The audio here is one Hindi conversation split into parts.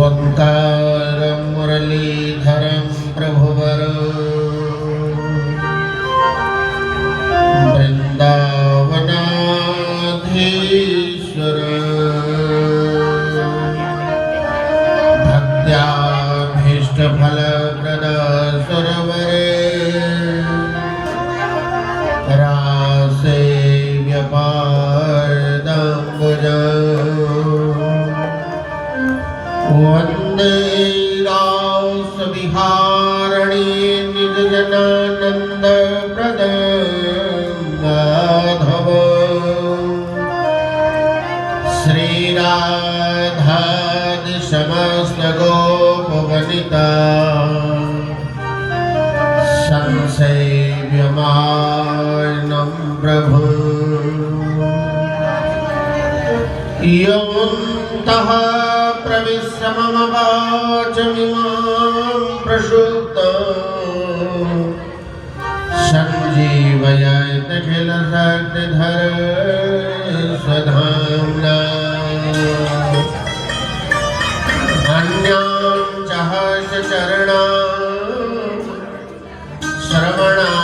ओंकारं मुरलीधरं प्रभुवरं वृन्दावनाधीश्वरं भक्त्याभीष्टफलप्रद सुरवरे रासे वन्दे रासविहारिणी निजजनानन्दप्रदं माधव श्रीराधादि समस्तगोपवनिता संसेव्यमानं प्रभु यौन्तः प्रविश्य मम वाचमिमां प्रसूप्तां सञ्जीवयत अखिलशक्तिधर स्वधाम्ना अन्यां च हर्षचरणां श्रवणात्वगादे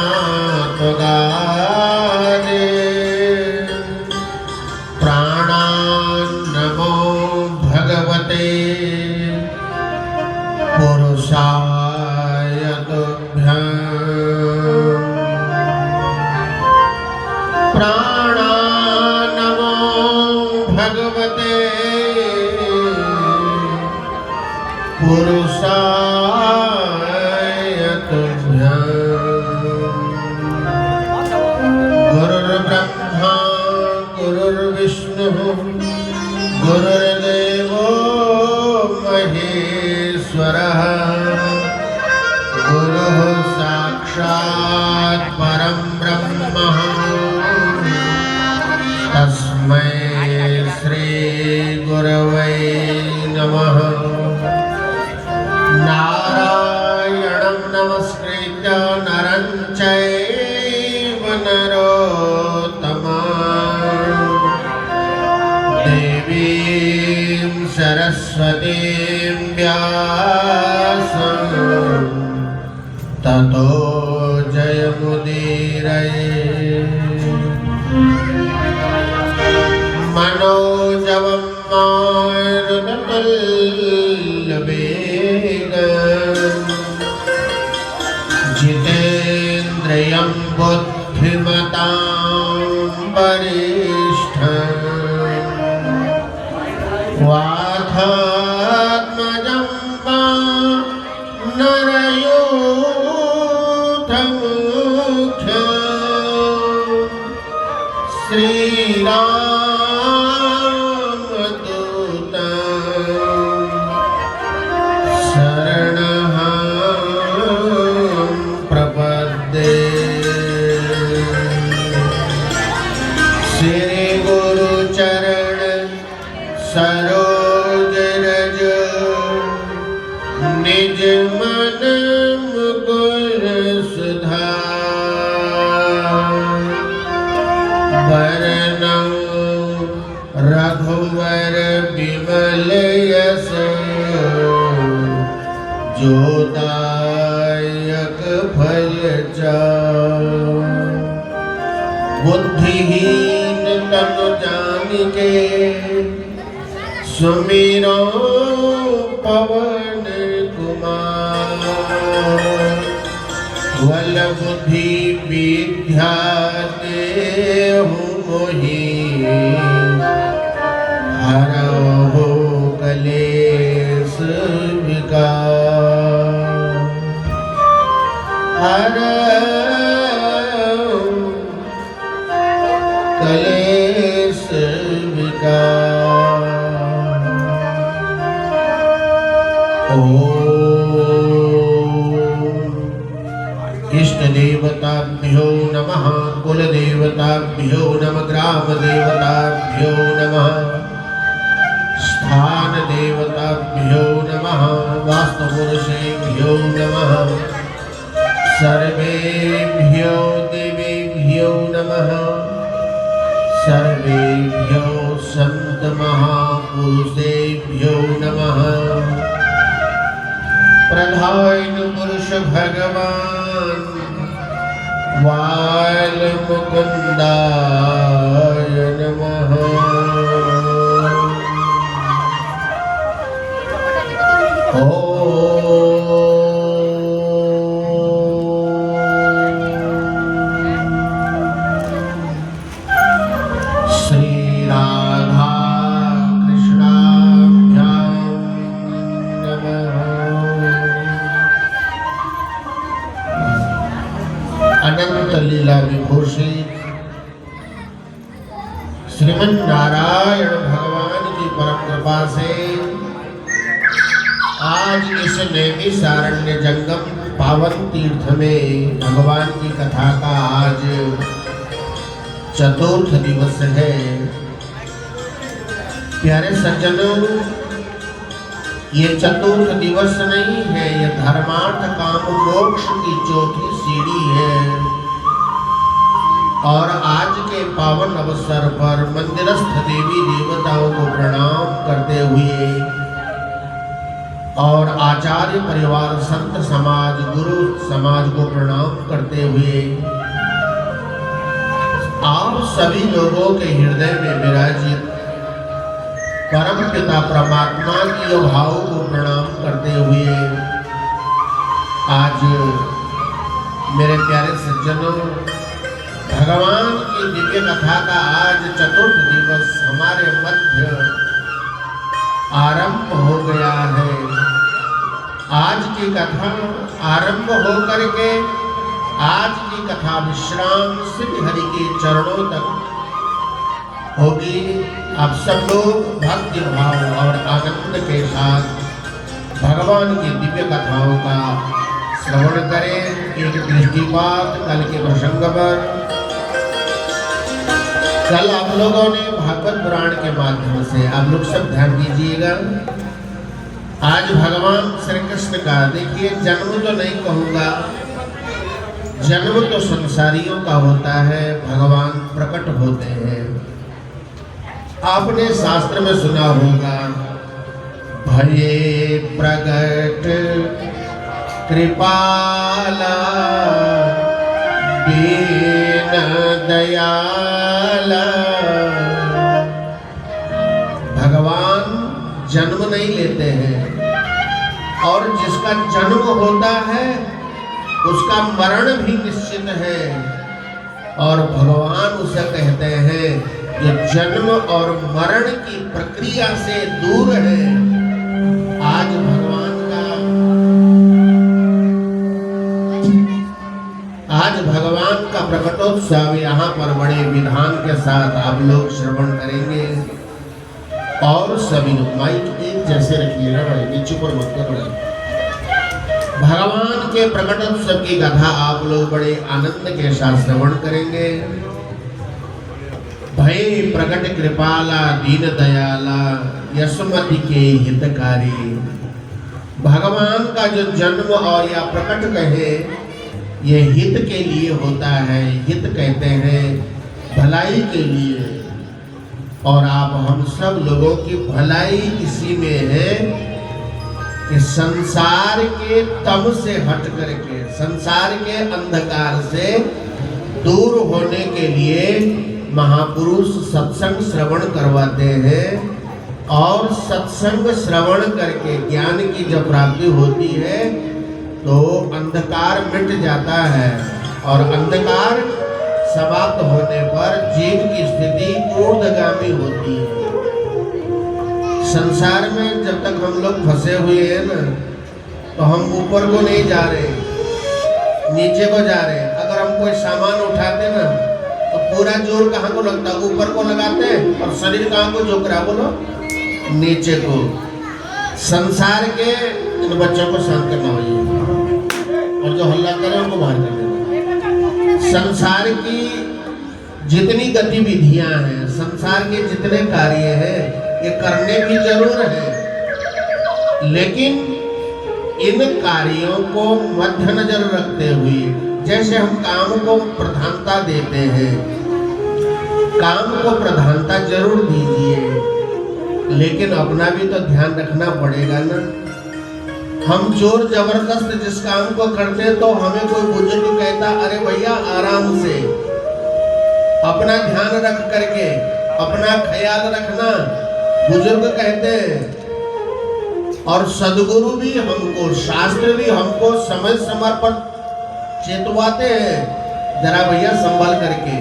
प्राणान्नमो भगवते पुरुषाय तुभ्यं प्राणान्नमो भगवते पुरुषाय तुभ्यं गुरुर्ब्रह्मा गुरुर्विष्णुः गुरुर्देवो महेश्वरः गुरुः साक्षात् परं ब्रह्म तस्मै श्री गुरवे नमः। नारायणं नमस्कृत्य नरं चैव नरोत्तमं देवीं सरस्वतीं व्यासं ततो जयमुदीरये। मनोजवं मारुततुल्यवेगं जितेन्द्रियं बुद्धिमतां वरिष्ठं वाथात्मजं नरयूथमुख्यं श्रीरामदूतं शरणं प्रपद्ये। श्री गुरुचरण सरोज रज निज मन मुकुर सुधार वरनौ रघुवर विमल यश जोदायक फलचार। बुद्धिहीन तनु जानिके सुमिरो पवन कुमार बल बुद्धि विद्या देहु मोहि हरहु कलेश विकार। हरहु कलेश विकार। इष्ट देवताभ्यो नमः कुल देवताभ्यो नमः ग्राम देवताभ्यो नमः देवताभ्यो नमः वास्तुपुरुषेभ्यो नमः सर्वेभ्यो देवेभ्यो नमः सर्वेभ्यो संत महापुरुषेभ्यो नमः प्रधान पुरुष भगवान वाल्मुकुंदाय नमः। श्री राधा कृष्णाभ्यां नमः। अनंत लीला विभूषित श्रीमन नारायण भगवान की परम कृपा से आज इस नैमिषारण्य जंगम पावन तीर्थ में भगवान की कथा का आज चतुर्थ दिवस है। प्यारे सज्जनों, ये चतुर्थ दिवस नहीं है, ये धर्मार्थ काम मोक्ष की चौथी सीढ़ी है। और आज के पावन अवसर पर मंदिरस्थ देवी देवताओं को प्रणाम करते हुए और आचार्य परिवार संत समाज गुरु समाज को प्रणाम करते हुए आप सभी लोगों के हृदय में विराजित परम पिता परमात्मा की भाव को प्रणाम करते हुए आज मेरे प्यारे सज्जनों, भगवान की दिव्य कथा का आज चतुर्थ दिवस हमारे मध्य आरंभ हो गया है। आज की कथा आरंभ हो करके आज की कथा विश्राम श्री हरि के चरणों तक होगी। आप सब लोग भक्ति भाव और आनंद के साथ भगवान की दिव्य कथाओं का श्रवण करें। एक दृष्टिपात कल के प्रसंग पर, कल आप लोगों ने भागवत पुराण के माध्यम से आप लोग सब ध्यान दीजिएगा। आज भगवान श्री कृष्ण का देखिए जन्म तो नहीं कहूँगा, जन्म तो संसारियों का होता है, भगवान प्रकट होते हैं। आपने शास्त्र में सुना होगा, भये प्रकट कृपाला दीन दयाला। भगवान जन्म नहीं लेते हैं और जिसका जन्म होता है उसका मरण भी निश्चित है। और भगवान उसे कहते हैं जो जन्म और मरण की प्रक्रिया से दूर है। आज भगवान का प्रकटोत्सव यहाँ पर बड़े विधान के साथ आप लोग श्रवण करेंगे। और सभी लोग माइक एक जैसे रखिएगा भाई, नीचे पर मत करो। भगवान के प्रकटोत्सव की कथा आप लोग बड़े आनंद के साथ श्रवण करेंगे। भय प्रकट कृपाला दीन दयाला यशमति के हितकारी। भगवान का जो जन्म और या प्रकट कहे ये हित के लिए होता है। हित कहते हैं भलाई के लिए, और आप हम सब लोगों की भलाई इसी में है कि संसार के तम से हट करके, संसार के अंधकार से दूर होने के लिए महापुरुष सत्संग श्रवण करवाते हैं। और सत्संग श्रवण करके ज्ञान की जब प्राप्ति होती है तो अंधकार मिट जाता है, और अंधकार समाप्त होने पर जीव की स्थिति ऊर्ध्वगामी होती है। संसार में जब तक हम लोग फंसे हुए हैं ना, तो हम ऊपर को नहीं जा रहे, नीचे को जा रहे। अगर हम कोई सामान उठाते ना तो पूरा जोर कहाँ को लगता है? ऊपर को लगाते हैं। और शरीर कहाँ को झुक रहा? बोलो, नीचे को। संसार के इन बच्चों को शांत करना होइए और जो हल्ला करे उनको बाहर कर देना। संसार की जितनी गतिविधियां हैं, संसार के जितने कार्य हैं, ये करने भी जरूर है, लेकिन इन कार्यों को मध्य नजर रखते हुए, जैसे हम काम को प्रधानता देते हैं, काम को प्रधानता जरूर दीजिए, लेकिन अपना भी तो ध्यान रखना पड़ेगा ना। हम जोर जबरदस्त जिस काम को करते हैं तो हमें कोई बुजुर्ग कहता अरे भैया आराम से, अपना ध्यान रख करके अपना ख्याल रखना, बुजुर्ग कहते हैं। और सदगुरु भी हमको, शास्त्र भी हमको समय समय पर चेतवाते हैं, जरा भैया संभल करके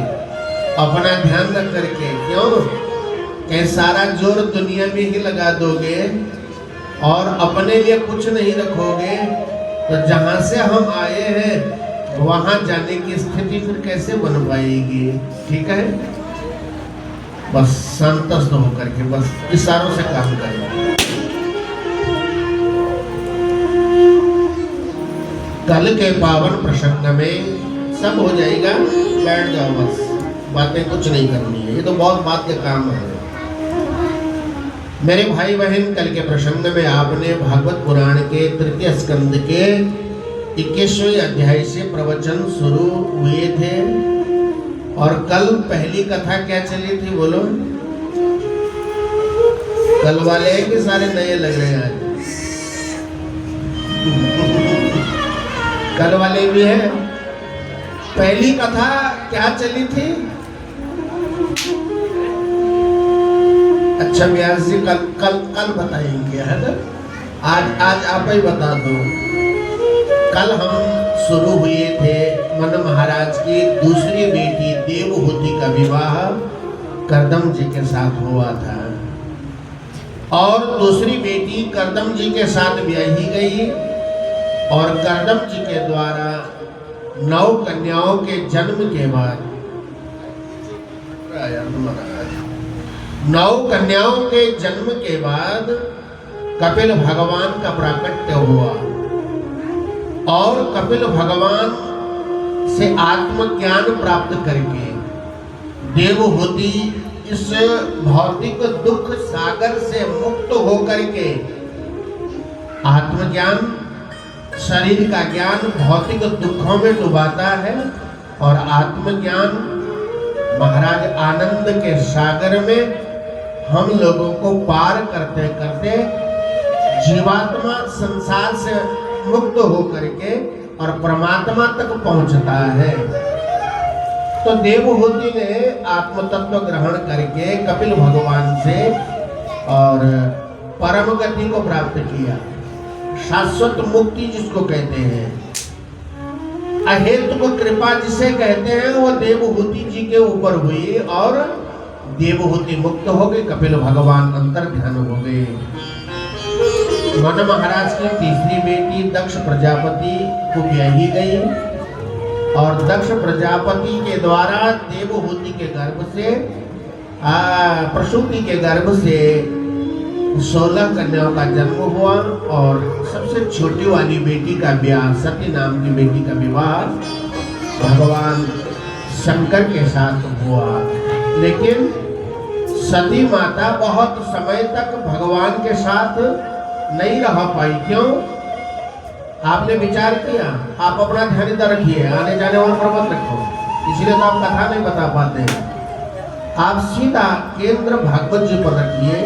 अपना ध्यान रख करके। क्यों कि सारा जोर दुनिया में ही लगा दोगे और अपने लिए कुछ नहीं रखोगे तो जहां से हम आए हैं वहां जाने की स्थिति फिर कैसे बन पाएगी। ठीक है, बस संतुष्ट होकर के बस इशारों से काम करें। कल के पावन प्रसंग में सब हो जाएगा, बैठ जाओ बस, बातें कुछ नहीं करनी है, ये तो बहुत बात के काम है। मेरे भाई बहन, कल के प्रसंग में आपने भागवत पुराण के तृतीय स्कंद के 21वें अध्याय से प्रवचन शुरू हुए थे। और कल पहली कथा क्या चली थी बोलो? कल वाले के सारे नए लग रहे हैं आज। कल वाले भी है। पहली कथा क्या चली थी? अच्छा व्यास जी कल कल कल बताएंगे, है ना? आज आप ही बता दो। कल हम शुरू हुए थे मन महाराज की दूसरी बेटी देवहूति का विवाह करदम जी के साथ हुआ था और दूसरी बेटी करदम जी के साथ ब्याही गई और करदम जी के द्वारा 9 कन्याओं के जन्म के बाद 9 कन्याओं के जन्म के बाद कपिल भगवान का प्राकट्य हुआ और कपिल भगवान से आत्मज्ञान प्राप्त करके देवहूति इस भौतिक दुख सागर से मुक्त होकर के आत्मज्ञान, शरीर का ज्ञान भौतिक दुखों में डुबाता है और आत्मज्ञान महाराज आनंद के सागर में हम लोगों को पार करते करते जीवात्मा संसार से मुक्त होकर के और परमात्मा तक पहुंचता है। तो देवहूति ने आत्म तत्व ग्रहण करके कपिल भगवान से और परम गति को प्राप्त किया, शाश्वत मुक्ति जिसको कहते हैं, अहेतुक कृपा जिसे कहते हैं, वो देवहूति जी के ऊपर हुई और देवहूति मुक्त हो गई, कपिल भगवान अंतर ध्यान हो गए। मन महाराज की तीसरी बेटी दक्ष प्रजापति को ब्याही गई और दक्ष प्रजापति के द्वारा देवहूति के गर्भ से प्रसूति के गर्भ से 16 कन्याओं का जन्म हुआ और सबसे छोटी वाली बेटी का ब्याह, सती नाम की बेटी का विवाह भगवान शंकर के साथ हुआ। लेकिन सती माता बहुत समय तक भगवान के साथ नहीं रह पाई। क्यों? आपने विचार किया? आप अपना ध्यान इधर रखिए, आने जाने वालों पर मत रखो, इसलिए तो आप कथा नहीं बता पाते हैं। आप सीधा केंद्र भागवत जी पर रखिए।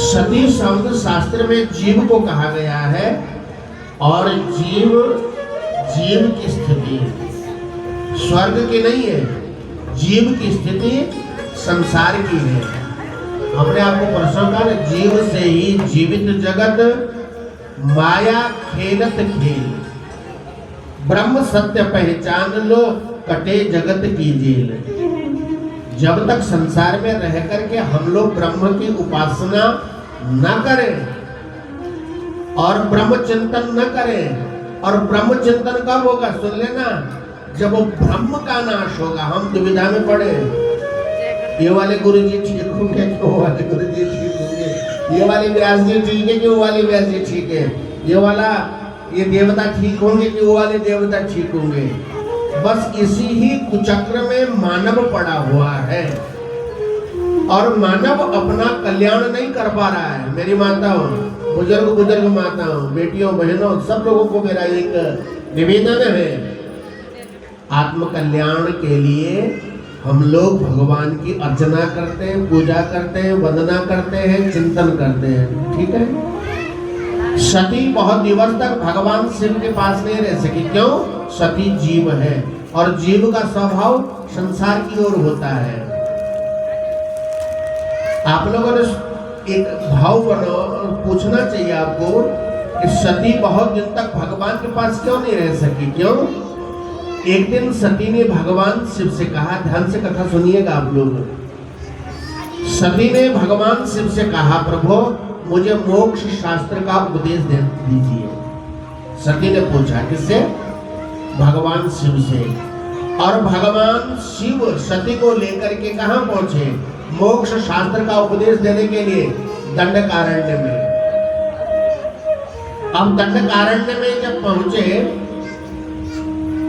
सती शब्द शास्त्र में जीव को कहा गया है और जीव की स्थिति स्वर्ग की नहीं है, जीव की स्थिति संसार की है। हमने आपको प्रश्न कहा, जीव से ही जीवित जगत माया खेलत खेल, ब्रह्म सत्य पहचान लो कटे जगत की जेल। जब तक संसार में रह करके हम लोग ब्रह्म की उपासना न करें और ब्रह्म चिंतन न करें, और ब्रह्म चिंतन कब होगा सुन लेना, जब वो ब्रह्म का नाश होगा। हम दुविधा में पड़े, ये वाले गुरु जी ठीक होंगे कि वो वाले गुरु जी ठीक होंगे, ये वाले व्यास जी ठीक है कि वो वाले व्यास जी ठीक है, ये देवता ठीक होंगे कि वो वाले देवता ठीक होंगे। बस इसी ही कुचक्र में मानव पड़ा हुआ है। और मानव अपना कल्याण नहीं कर पा रहा है। मेरी माताओं, बुजुर्ग माताओं, बेटियों, बहनों, सब लोगों को मेरा एक निवेदन है, आत्म कल्याण के लिए हम लोग भगवान की अर्चना करते हैं, पूजा करते हैं, वंदना करते हैं, चिंतन करते हैं, ठीक है। सती बहुत दिवस तक भगवान शिव के पास नहीं रह सकी। क्यों? सती जीव है और जीव का स्वभाव संसार की ओर होता है। आप लोगों ने एक भाव बनो, पूछना चाहिए आपको कि सती बहुत दिन तक भगवान के पास क्यों नहीं रह सकी? क्यों? एक दिन सती ने भगवान शिव से कहा, ध्यान से कथा सुनिएगा आप लोग। सती ने भगवान शिव से कहा, प्रभु मुझे मोक्ष शास्त्र का उपदेश दे दीजिए। सती ने पूछा, किससे? भगवान शिव से। और भगवान शिव सती को लेकर के कहां पहुंचे? मोक्ष शास्त्र का उपदेश देने के लिए दंडकारण्य में। अब दंडकारण्य में जब पहुंचे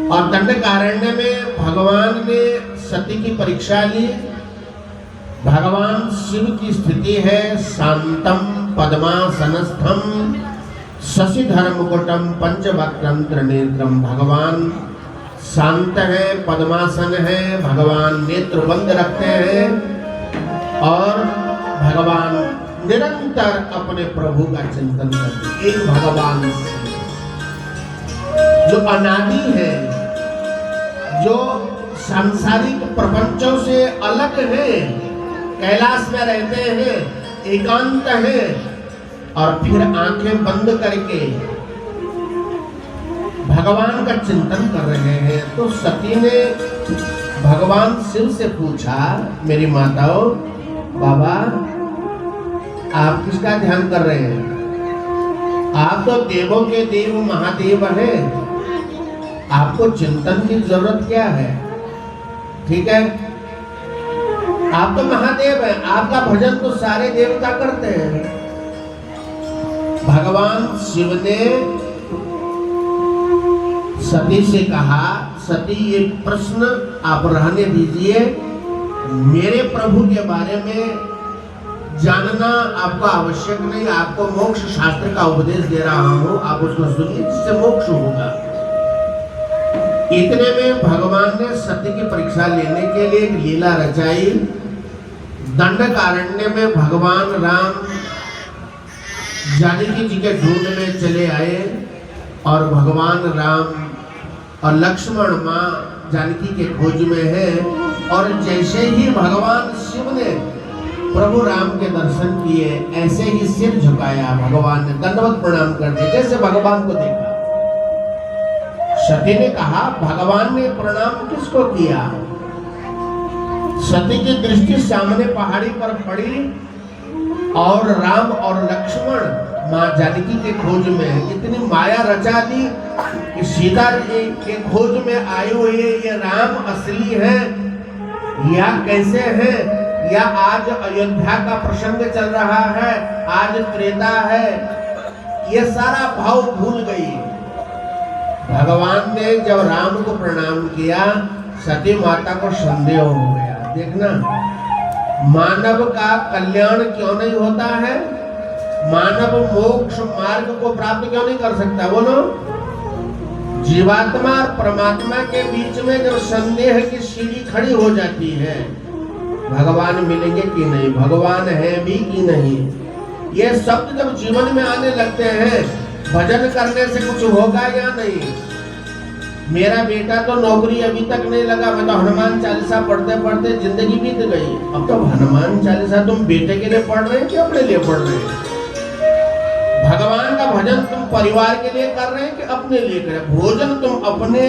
और दंडकारण्य में भगवान ने सती की परीक्षा ली। भगवान शिव की स्थिति है शांतम पद्मासनस्थम शशिधर मुकुटम पंचवक्त्रम त्रिनेत्रम। भगवान शांत है, पद्मासन है, भगवान नेत्र बंद रखते हैं और भगवान निरंतर अपने प्रभु का चिंतन करते। एक भगवान जो अनादि है, जो सांसारिक प्रपंचों से अलग है, कैलाश में रहते हैं, एकांत है, और फिर आंखें बंद करके भगवान का चिंतन कर रहे हैं। तो सती ने भगवान शिव से पूछा, मेरी माताओं, बाबा आप किसका ध्यान कर रहे हैं? आप तो देवों के देव महादेव हैं, आपको चिंतन की जरूरत क्या है? ठीक है, आप तो महादेव हैं, आपका भजन तो सारे देवता करते हैं। भगवान शिव ने सती से कहा, सती ये प्रश्न आप रहने दीजिए, मेरे प्रभु के बारे में जानना आपको आवश्यक नहीं, आपको मोक्ष शास्त्र का उपदेश दे रहा हूं, आप उसको सुनिए जिससे मोक्ष होगा। इतने में भगवान ने सती की परीक्षा लेने के लिए एक लीला रचाई। दंडकारण्य में भगवान राम जानकी जी के ढूंढ में चले आए और भगवान राम और लक्ष्मण माँ जानकी के खोज में है। और जैसे ही भगवान शिव ने प्रभु राम के दर्शन किए, ऐसे ही सिर झुकाया, भगवान ने दंडवत प्रणाम कर दिया, जैसे भगवान को देखा। सती ने कहा, भगवान ने प्रणाम किसको किया? सती की दृष्टि सामने पहाड़ी पर पड़ी और राम और लक्ष्मण माँ जानकी के खोज में इतनी माया रचा दी कि सीता जी के खोज में आए हुए ये राम असली है या कैसे है, या आज अयोध्या का प्रसंग चल रहा है, आज त्रेता है, ये सारा भाव भूल गई। भगवान ने जब राम को प्रणाम किया, सती माता को संदेह हो गया। देखना, मानव का कल्याण क्यों नहीं होता है? मानव मोक्ष मार्ग को प्राप्त क्यों नहीं कर सकता? बोलो। जीवात्मा और परमात्मा के बीच में जब संदेह की सीढ़ी खड़ी हो जाती है, भगवान मिलेंगे कि नहीं, भगवान है भी कि नहीं, ये शब्द जब जीवन में आने लगते हैं, भजन करने से कुछ होगा या नहीं? मेरा बेटा तो नौकरी अभी तक नहीं लगा, मैं तो हनुमान चालीसा पढ़ते पढ़ते जिंदगी बीत गई। अब तो हनुमान चालीसा तुम बेटे के लिए पढ़ रहे हैं कि अपने लिए पढ़ रहे हैं? भगवान का भजन तुम परिवार के लिए कर रहे हैं कि अपने लिए कर रहे हैं? भोजन तुम अपने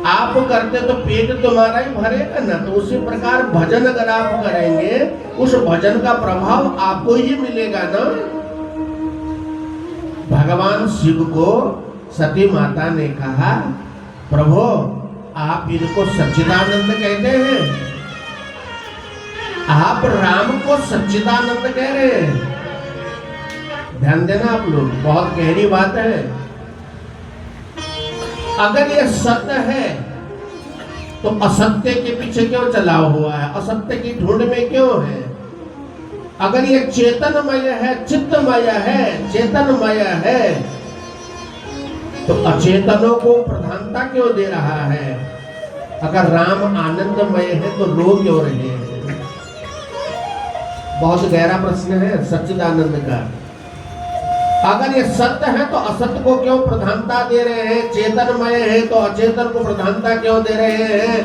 आप करते तो पेट तुम्हारा ही भरेगा ना। तो उसी प्रकार भजन अगर आप करेंगे, उस भजन का प्रभाव आपको ही मिलेगा ना। भगवान शिव को सती माता ने कहा, प्रभु आप इनको सच्चिदानंद कहते हैं, आप राम को सच्चिदानंद कह रहे हैं। ध्यान देना आप लोग, बहुत गहरी बात है। अगर ये सत्य है तो असत्य के पीछे क्यों चला हुआ है? असत्य की ढूंढ में क्यों है? अगर ये चेतनमय है, चित्तमय है, चेतनमय है, तो अचेतनों को प्रधानता क्यों दे रहा है? अगर राम आनंदमय है तो रो क्यों रहे हैं? बहुत गहरा प्रश्न है सच्चिदानंद का। अगर ये सत्य है तो असत्य को क्यों प्रधानता दे रहे हैं? चेतनमय है तो अचेतन को प्रधानता क्यों दे रहे हैं?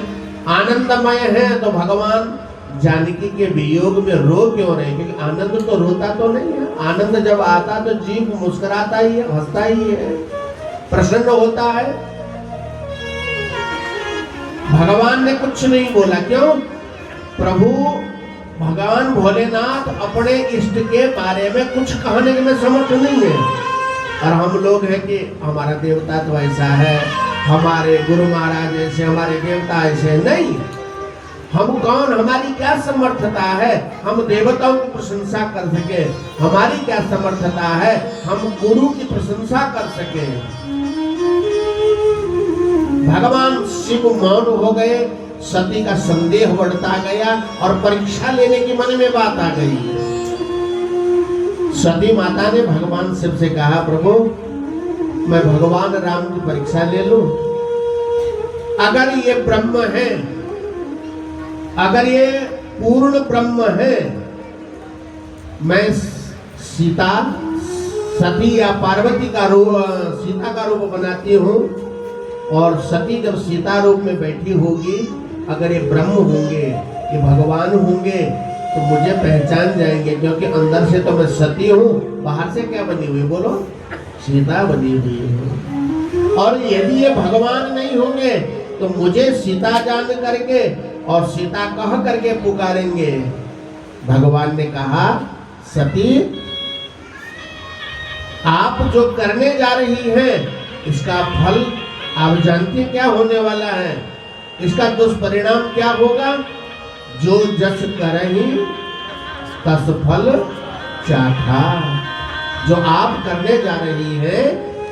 आनंदमय है तो भगवान जानकी के वियोग में रो क्यों रहे? क्योंकि आनंद तो रोता तो नहीं है। आनंद जब आता तो जीव मुस्कुराता ही है, हंसता ही है, प्रसन्न होता है। भगवान ने कुछ नहीं बोला। क्यों? प्रभु भगवान भोलेनाथ अपने इष्ट के बारे में कुछ कहने में समर्थ नहीं है। और हम लोग हैं कि हमारा देवता तो ऐसा है, हमारे गुरु महाराज ऐसे, हमारे देवता ऐसे। नहीं, हम कौन, हमारी क्या समर्थता है हम देवताओं की प्रशंसा कर सके? हमारी क्या समर्थता है हम गुरु की प्रशंसा कर सके? भगवान शिव मौन हो गए, सती का संदेह बढ़ता गया और परीक्षा लेने की मन में बात आ गई। सती माता ने भगवान शिव से कहा, प्रभु मैं भगवान राम की परीक्षा ले लूं? अगर ये ब्रह्म है, अगर ये पूर्ण ब्रह्म है, मैं सीता, सती या पार्वती का रूप, सीता का रूप बनाती हूँ और सती जब सीता रूप में बैठी होगी, अगर ये ब्रह्म होंगे, ये भगवान होंगे तो मुझे पहचान जाएंगे, क्योंकि अंदर से तो मैं सती हूँ, बाहर से क्या बनी हुई? बोलो, सीता बनी हुई हूँ। और यदि ये भगवान नहीं होंगे तो मुझे सीता जान करके और सीता कह करके पुकारेंगे। भगवान ने कहा, सती आप जो करने जा रही हैं इसका फल आप जानती क्या होने वाला है? इसका दुष्परिणाम क्या होगा? जो जस करहि तस फल चाखा। जो आप करने जा रही है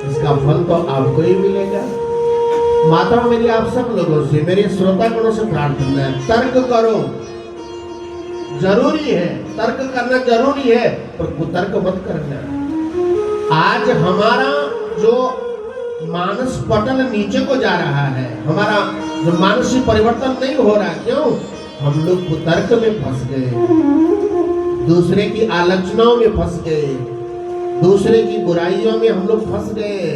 इसका फल तो आपको ही मिलेगा। माता मेरी आप सब लोगों से, मेरे श्रोतागणों से प्रार्थना है, तर्क करो, जरूरी है, तर्क करना जरूरी है, पर कुतर्क मत करना। आज हमारा जो मानस पटल नीचे को जा रहा है, हमारा जो मानसिक परिवर्तन नहीं हो रहा। क्यों? हम लोग कुतर्क में फंस गए, दूसरे की आलोचनाओं में फंस गए, दूसरे की बुराइयों में हम लोग फंस गए।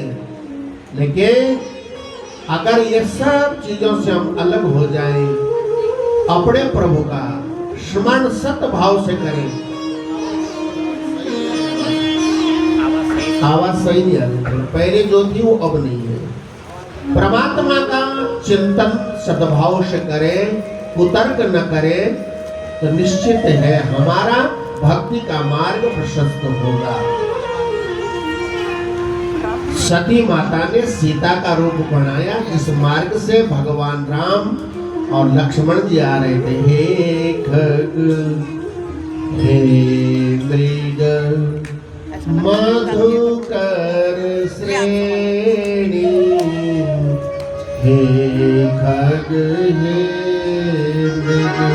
लेकिन अगर ये सब चीजों से हम अलग हो जाएं, अपने प्रभु का स्मरण सत भाव से करें। आवाज सही नहीं आ रही, पहले जो थी वो अब नहीं है। परमात्मा का चिंतन सद्भाव से करें, कुतर्क न करें, तो निश्चित है हमारा भक्ति का मार्ग प्रशस्त होगा। सती माता ने सीता का रूप बनाया, जिस मार्ग से भगवान राम और लक्ष्मण जी आ रहे थे। हे खग, हे मृग, मधुकर श्रेणी, हे खग, हे मृग।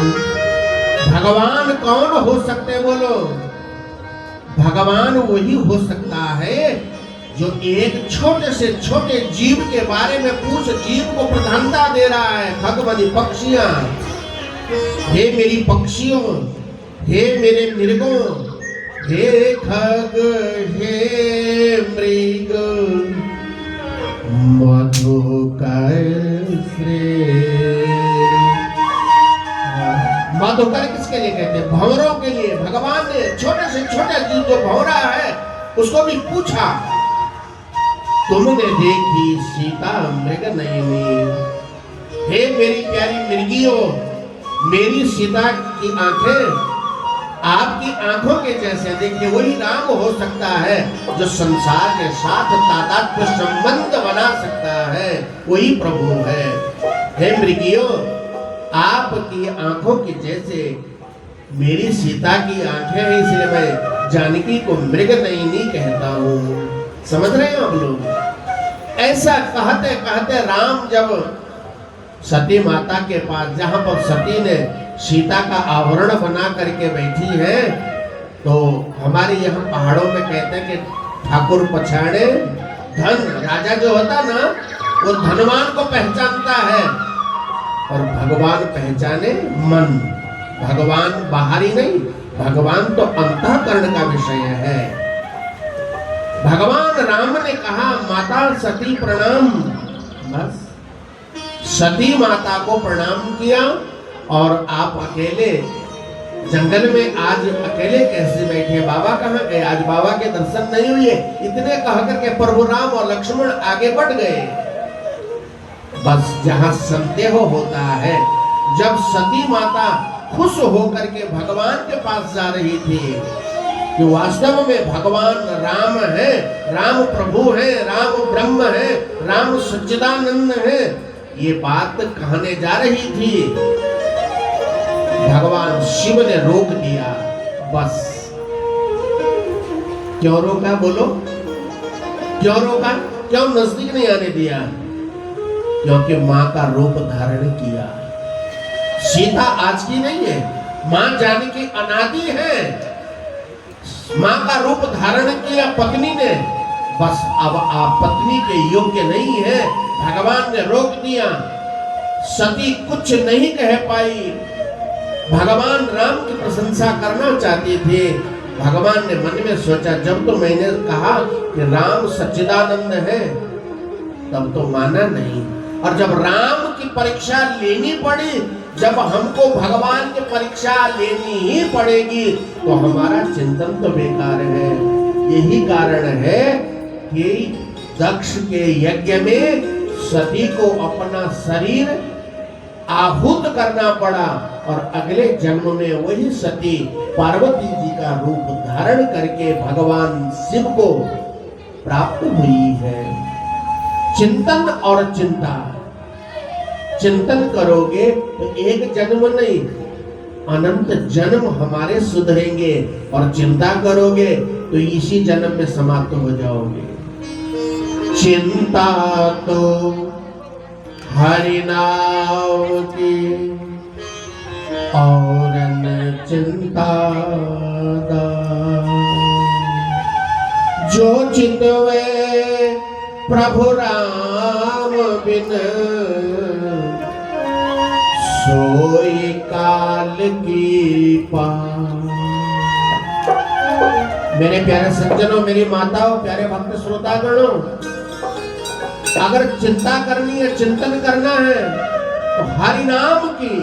भगवान कौन हो सकते? बोलो, भगवान वही हो सकता है जो एक छोटे से छोटे जीव के बारे में पूछ जीव को प्रधानता दे रहा है। खगवनी पक्षियां, हे मेरी पक्षियों, हे मेरे मृगों, हे खग, हे मृग, मधुकर श्रेणी। मधुकर किसके लिए कहते हैं? भंवरों के लिए। भगवान ने छोटे से छोटे जीव जो भंवरा है उसको भी पूछा, तुमने देखी सीता मृग नयनी। हे मेरी प्यारी मृगियों, मेरी सीता की आंखें आपकी आंखों के जैसे। देखिए, वही राम हो सकता है जो संसार के साथ तादात्म्य संबंध बना सकता है, वही प्रभु है। हे मृगियों, आपकी आंखों की जैसे मेरी सीता की आंखें हैं, इसलिए मैं जानकी को मृग नयनी कहता हूँ। समझ रहे हैं आप लोग? ऐसा कहते कहते राम जब सती माता के पास, जहां पर सती ने सीता का आवरण बना करके बैठी है, तो हमारे यहाँ पहाड़ों में कहते हैं कि ठाकुर पछाड़े धन। राजा जो होता ना वो धनवान को पहचानता है और भगवान पहचाने मन। भगवान बाहरी नहीं, भगवान तो अंतःकरण का विषय है। भगवान राम ने कहा माता सती प्रणाम, बस सती माता को प्रणाम किया। और आप अकेले जंगल में आज अकेले कैसे बैठे, बाबा कहाँ गए, आज बाबा के दर्शन नहीं हुए, इतने कह करके प्रभु राम और लक्ष्मण आगे बढ़ गए। बस जहां संदेह होता है, जब सती माता खुश होकर के भगवान के पास जा रही थी कि वास्तव में भगवान राम है, राम प्रभु है, राम ब्रह्म है, राम सच्चिदानंद है, ये बात कहने जा रही थी, भगवान शिव ने रोक दिया। बस क्यों रोका बोलो, क्यों रोका, क्यों नजदीक नहीं आने दिया? क्योंकि मां का रूप धारण किया। सीता आज की नहीं है, मां जानकी अनादि है। मां का रूप धारण किया पत्नी ने, बस अब आप पत्नी के योग्य नहीं है, भगवान ने रोक दिया। सती कुछ नहीं कह पाई, भगवान राम की प्रशंसा करना चाहती थी। भगवान ने मन में सोचा, जब तो मैंने कहा कि राम सच्चिदानंद है तब तो माना नहीं, और जब राम की परीक्षा लेनी पड़ी, जब हमको भगवान की परीक्षा लेनी ही पड़ेगी तो हमारा चिंतन तो बेकार है। यही कारण है कि दक्ष के यज्ञ में सती को अपना शरीर आहूत करना पड़ा और अगले जन्म में वही सती पार्वती जी का रूप धारण करके भगवान शिव को प्राप्त हुई है। चिंतन और चिंता, चिंतन करोगे तो एक जन्म नहीं अनंत जन्म हमारे सुधरेंगे, और चिंता करोगे तो इसी जन्म में समाप्त हो जाओगे। चिंता तो हरि नाम की और न चिंता जो चितवे प्रभु राम बिन सोई काल की पार। मेरे प्यारे सज्जनों, मेरी माताओं, प्यारे भक्त श्रोतागणों, अगर चिंता करनी है, चिंतन करना है तो हरि नाम की,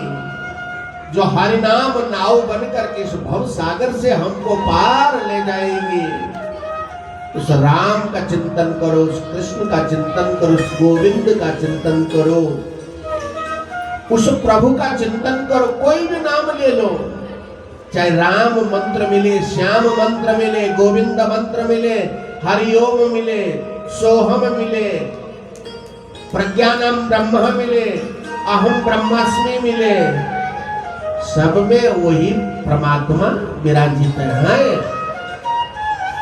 जो हरि नाम नाव बनकर के इस भव सागर से हमको पार ले जाएगी, उस राम का चिंतन करो, उस कृष्ण का चिंतन करो, उस गोविंद का चिंतन करो, उस प्रभु का चिंतन करो। कोई भी नाम ले लो, चाहे राम मंत्र मिले, श्याम मंत्र मिले, गोविंद मंत्र मिले, हरिओम मिले, सोहम मिले, प्रज्ञानम ब्रह्म मिले, अहम ब्रह्मास्मि मिले, सब में वही परमात्मा विराजित है।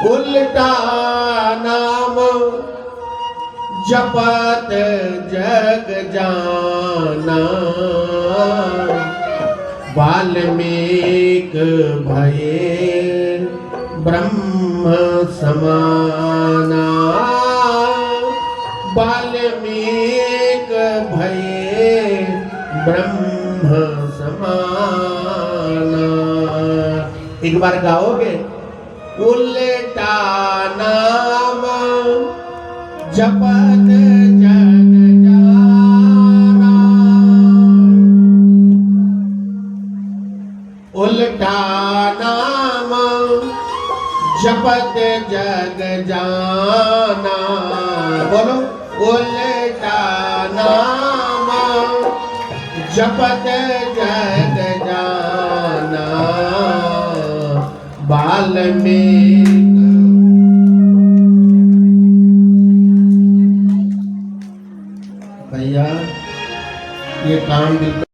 उल्टा नाम जपत जग जाना, वाल्मीक भये ब्रह्म समाना, वाल्मीक भये ब्रह्म समाना। एक बार गाओगे, उल्टा नाम जपत जग जाना, उल्टा नाम जपत जग जाना। बोलो, उल्टा नाम जपत जग जाना, वाल्मीकि। भैया ये काम बिल्कुल